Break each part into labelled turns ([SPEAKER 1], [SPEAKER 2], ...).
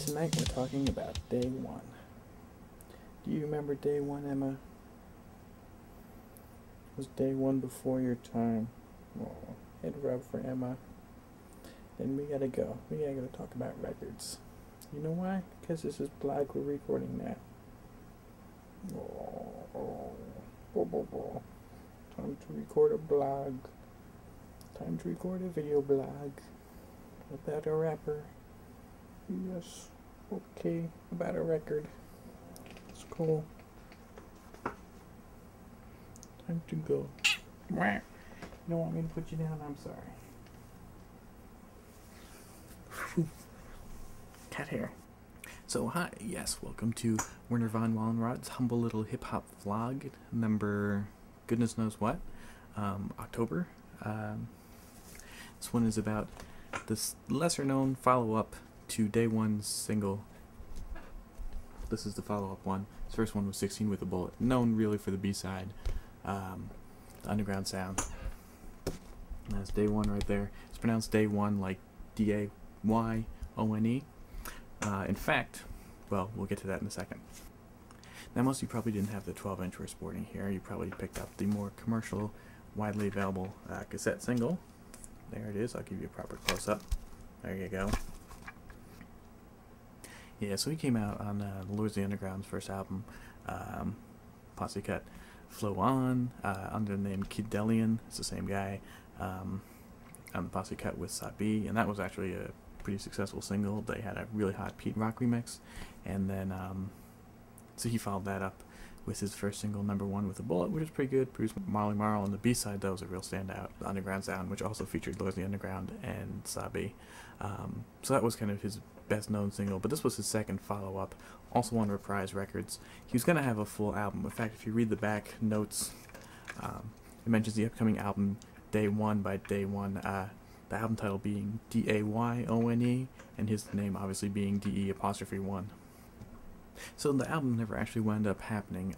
[SPEAKER 1] Tonight we're talking about day one. Do you remember day one, Emma? Was day one before your time? Oh, head rub for Emma. Then we gotta go. We gotta go talk about records. You know why? Because this is blog we're recording now. Time to record a blog. Time to record a video blog about a rapper. Yes, okay, about a record. It's cool. Time to go. You don't want me to put you down? I'm sorry. Cat hair. So hi, yes, welcome to Werner von Wallenrod's humble little hip hop vlog, number goodness knows what, October. This one is about this lesser known follow up to day one's single. This is the follow up one. This first one was 16 with a Bullet, known really for the B-side, the underground sound. And that's day one right there. It's pronounced day one like D-A-Y-O-N-E. In fact, well, we'll get to that in a second. Now, most of you probably didn't have the 12-inch we're sporting here. You probably picked up the more commercial, widely available cassette single. There it is. I'll give you a proper close-up. There you go. Yeah, so he came out on Lords of the Underground's first album, Posse Cut Flow On, under the name Kid Delian. It's the same guy, on the Posse Cut with Sabi, and that was actually a pretty successful single. They had a really hot Pete Rock remix, and then so he followed that up with his first single, Number One with a Bullet, which is pretty good. Produced Marley Marl, on the B-side, that was a real standout. The Underground Sound, which also featured Lords of the Underground and Sabi. So that was kind of his best-known single, but this was his second follow-up, also on Reprise Records. He was going to have a full album. In fact, if you read the back notes, it mentions the upcoming album, Day One by Day One, the album title being D-A-Y-O-N-E, and his name obviously being D-E'1. So the album never actually wound up happening,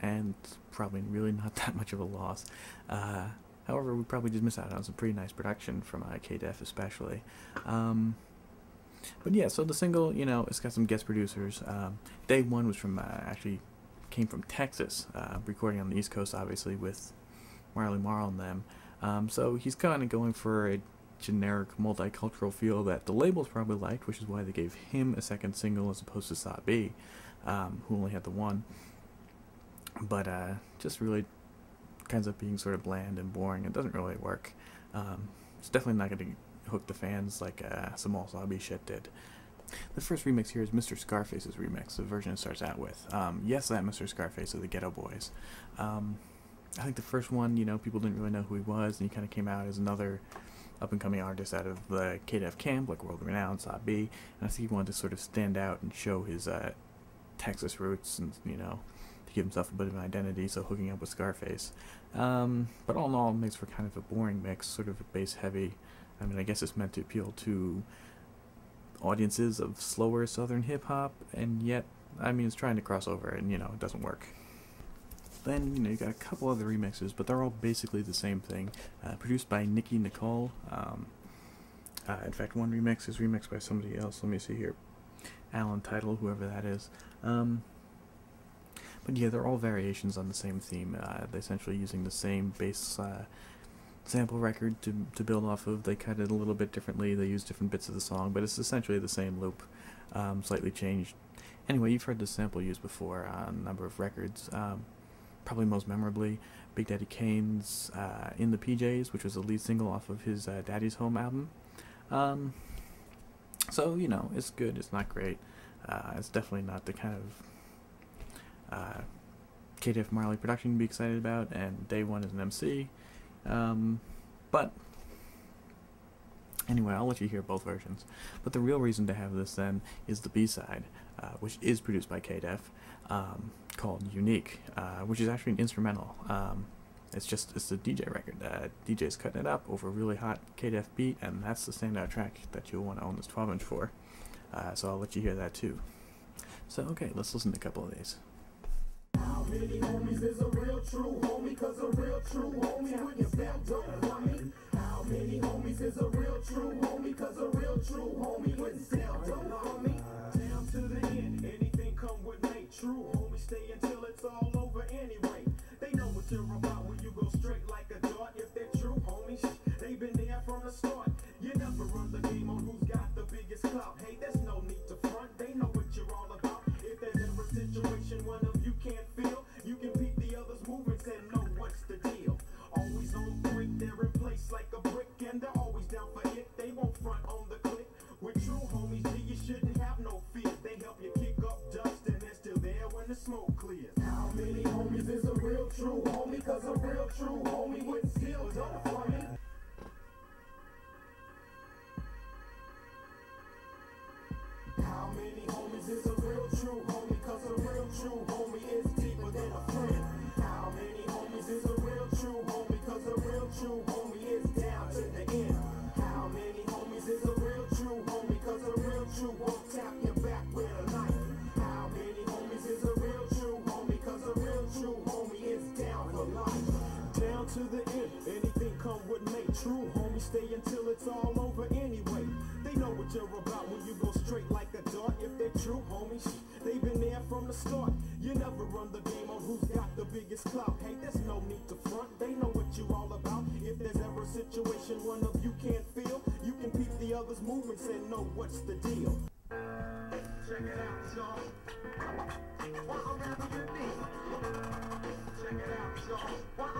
[SPEAKER 1] and probably really not that much of a loss. However, we probably did miss out on some pretty nice production from K-Def especially. But yeah, so the single, you know, it's got some guest producers. Day One was from, actually came from Texas, recording on the East Coast, obviously, with Marley Marl and them. So he's kind of going for a generic multicultural feel that the labels probably liked, which is why they gave him a second single as opposed to Sabi, who only had the one. But just really ends up being sort of bland and boring. It doesn't really work. It's definitely not going to hook the fans like some old Sabi shit did. The first remix here is Mr. Scarface's remix, the version it starts out with. Yes, that Mr. Scarface of the Ghetto Boys. I think the first one, you know, people didn't really know who he was, and he kind of came out as another up-and-coming artist out of the K-Def camp, like world-renowned Sabi, and I think he wanted to sort of stand out and show his Texas roots, and, you know, to give himself a bit of an identity, so hooking up with Scarface. But all in all, it makes for kind of a boring mix, sort of bass-heavy. I mean, I guess it's meant to appeal to audiences of slower southern hip-hop, and yet, I mean, it's trying to cross over, and, you know, it doesn't work. Then, you know, you got a couple other remixes, but they're all basically the same thing. Produced by Nicki Nicole. In fact, one remix is remixed by somebody else. Let me see here. Alan Title, whoever that is. But yeah, they're all variations on the same theme. They're essentially using the same bass sample record to build off of. They cut it a little bit differently. They use different bits of the song, but it's essentially the same loop, slightly changed. Anyway, you've heard this sample used before on a number of records. Probably most memorably, Big Daddy Kane's In the PJs, which was the lead single off of his Daddy's Home album. So, you know, it's good, it's not great. It's definitely not the kind of K-Def Marley production to be excited about, and Day One is an MC. But anyway, I'll let you hear both versions. But the real reason to have this then is the B-side, which is produced by K-Def, called Unique, which is actually an instrumental. It's a DJ record. DJ's cutting it up over a really hot K-Def beat, and that's the standout track that you'll want to own this 12-inch for. So I'll let you hear that too. So okay, let's listen to a couple of these. How many homies is a real true homie? 'Cause a real true homie wouldn't stand up for me. How many homies is a real true homie? 'Cause a real true homie wouldn't stand up for me.
[SPEAKER 2] cause a real true homie wouldn't steal dough from me. How many homies is a real true homie? Cause a real true homie is deeper than a friend. How many homies is a real true homie? Cause a real true homie is down to the end. How many homies is a real true homie? Cause a real true won't tap your back with a knife. How many homies is a real true homie? Cause a real true homie is down for life. Down to the end, anything come with me. True homies stay until it's all over anyway. They know what you're about when you go straight like a dart. If they're true homies, they've been there from the start. You never run the game on who's got the biggest clout. Hey, there's no need to front, they know what you're all about. If there's ever a situation one of you can't feel, you can peep the other's movements and know what's the deal. Check it out, y'all. What around you need? Check it out, y'all. What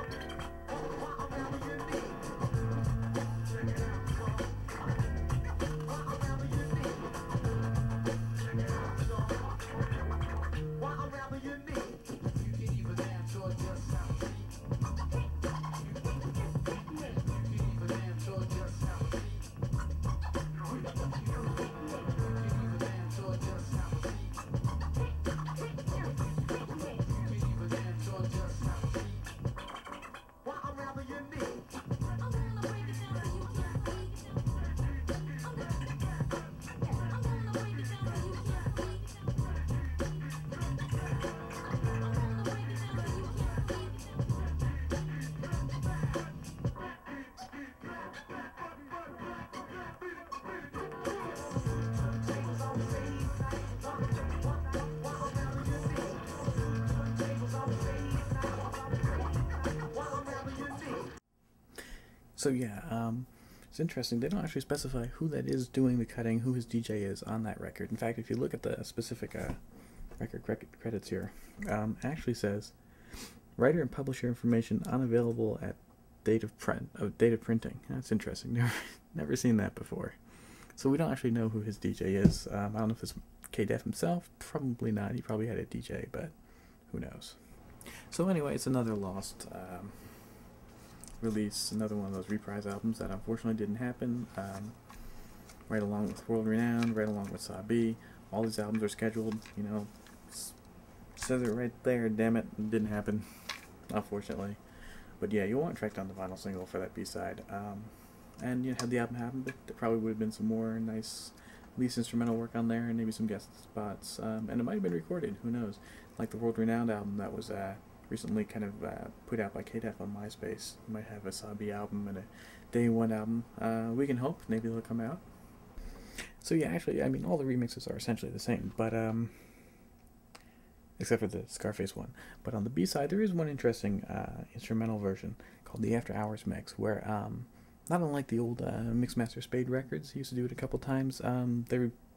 [SPEAKER 2] around you need? Check it out, y'all. What around you need? Check it out, y'all. What around you need? You can even dance or just have a seat. You can even dance or just have a seat. You can even dance or just have a seat.
[SPEAKER 1] So yeah, it's interesting. They don't actually specify who that is doing the cutting, who his DJ is on that record. In fact, if you look at the specific record credits here, it actually says writer and publisher information unavailable at date of printing. That's interesting. Never seen that before. So we don't actually know who his DJ is. I don't know if it's K-Def himself. Probably not. He probably had a DJ, but who knows. So anyway, it's another lost release, another one of those reprise albums that unfortunately didn't happen. Right along with World Renowned, right along with Sabi. All these albums are scheduled, you know. Says it right there, damn it, it didn't happen, unfortunately. But yeah, you'll want to track down the vinyl single for that B-side. And you know, had the album happen, but there probably would have been some more nice, at least instrumental work on there, and maybe some guest spots. And it might have been recorded, who knows. Like the World Renowned album that was recently kind of put out by K-Def on MySpace. You might have a Sabi album and a Day One album. We can hope, maybe they'll come out. So yeah, actually, I mean, all the remixes are essentially the same, but except for the Scarface one. But on the B-side, there is one interesting instrumental version called the After Hours Mix, where not unlike the old Mixmaster Spade records, he used to do it a couple times.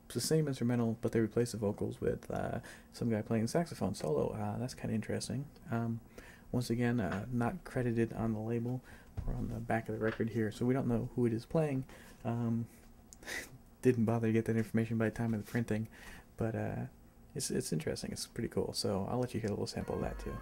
[SPEAKER 1] It's the same instrumental, but they replaced the vocals with some guy playing saxophone solo. That's kind of interesting. Once again, not credited on the label or on the back of the record here, so we don't know who it is playing. Didn't bother to get that information by the time of the printing, but it's interesting. It's pretty cool. So I'll let you hear a little sample of that too.